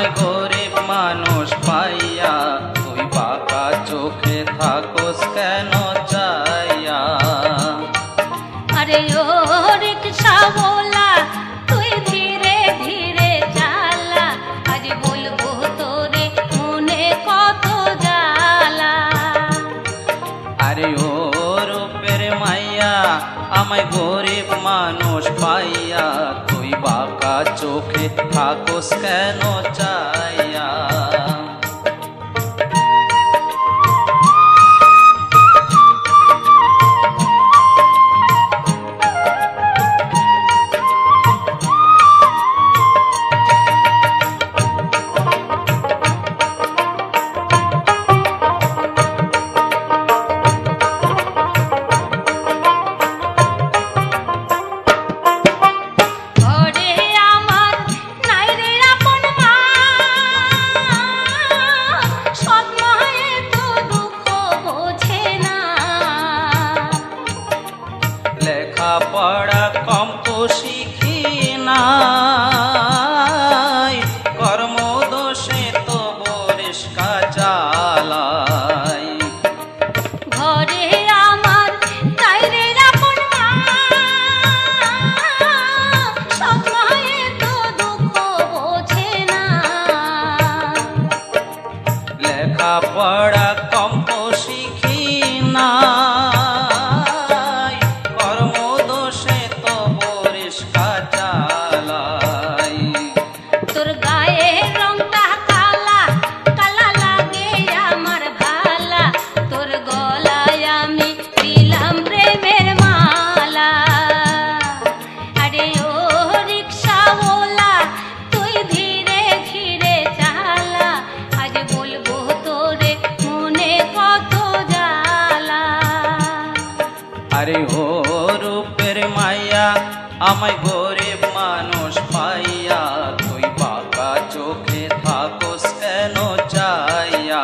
আমায় গরিব মানুষ পাইয়া তুই বাঁকা চোখে থাকোস কেন চাইয়া। আরে ও রিকশাওয়ালা তুই ধীরে ধীরে চালা, আজ বলবো তোরে মনে কত জ্বালা। আরে ও রূপের মাইয়া আমায় গরিব মানুষ পাইয়া তুই বাঁকা চোখে থাকোস কেন চাইয়া। লেখাপড়া কম তো শিখি নাই, কর্মদোষে তো বরিষ্কা চালাই। ঘরে আমার নাই রে আপন মা, সব মায়ে তো দুঃখ বোঝে না। লেখাপড়া কম তো শিখি না, তোর গায়ের রংটা কালা কালা লাগে আমার ভালা, তোর গলায় আমি দিলাম প্রেমের মালা। আরে ও রিকশাওয়ালা তুই ধীরে ধীরে চালা, আজ বলবো তোরে মনে কত জ্বালা। আরে ও রূপের মাইয়া আমায় গরিব মানুষ পাইয়া তুই বাঁকা চোখে থাকোস কেন চাইয়া।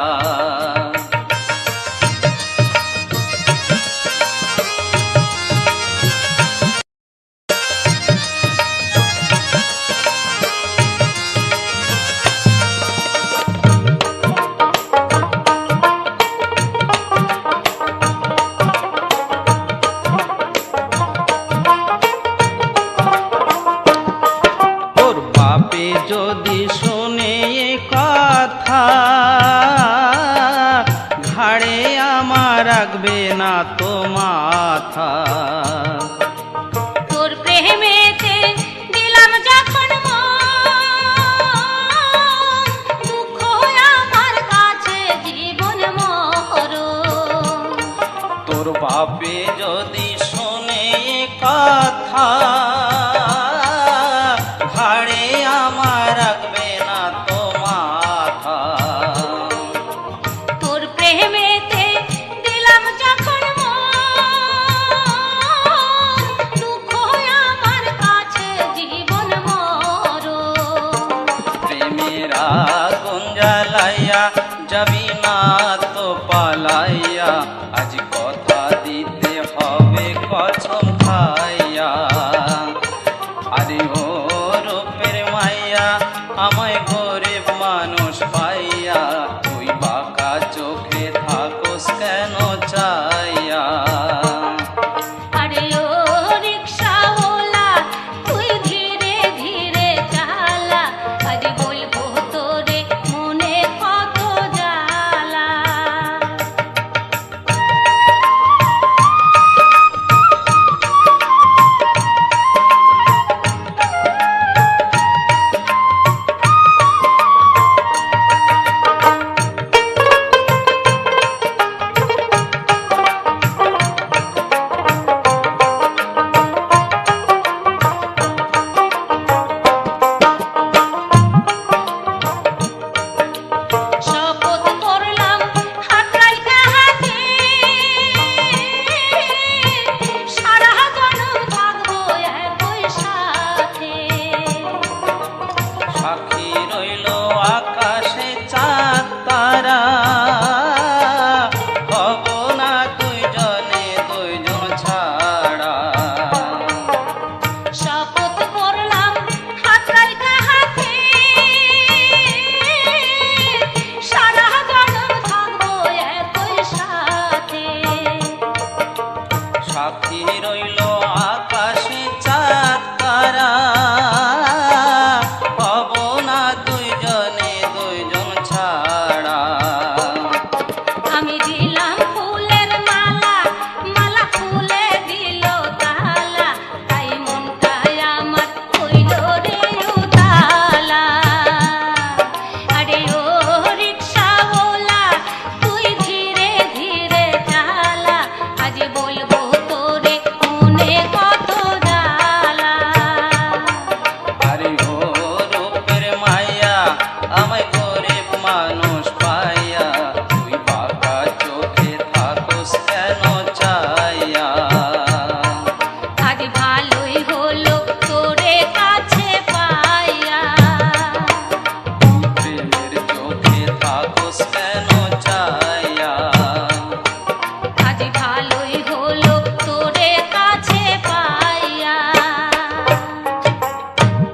বাপে যদি শোনে এ কথা ঘাড়ে আমার রাখবে না তো মাথা। তোর প্রেমেতে দিলাম যখন দুঃখ আমার কাছে জীবন মরণ। তোর বাপে যদি শোনে এ কথা ঘাড়ে আমার রাখবে না তো মাথা। তোর প্রেমেতে দিলাম যখন দুঃখ আমার কাছে জীবন মরণ। প্রেমের আগুন জ্বালাইয়া যাবি না তো পালাইয়া।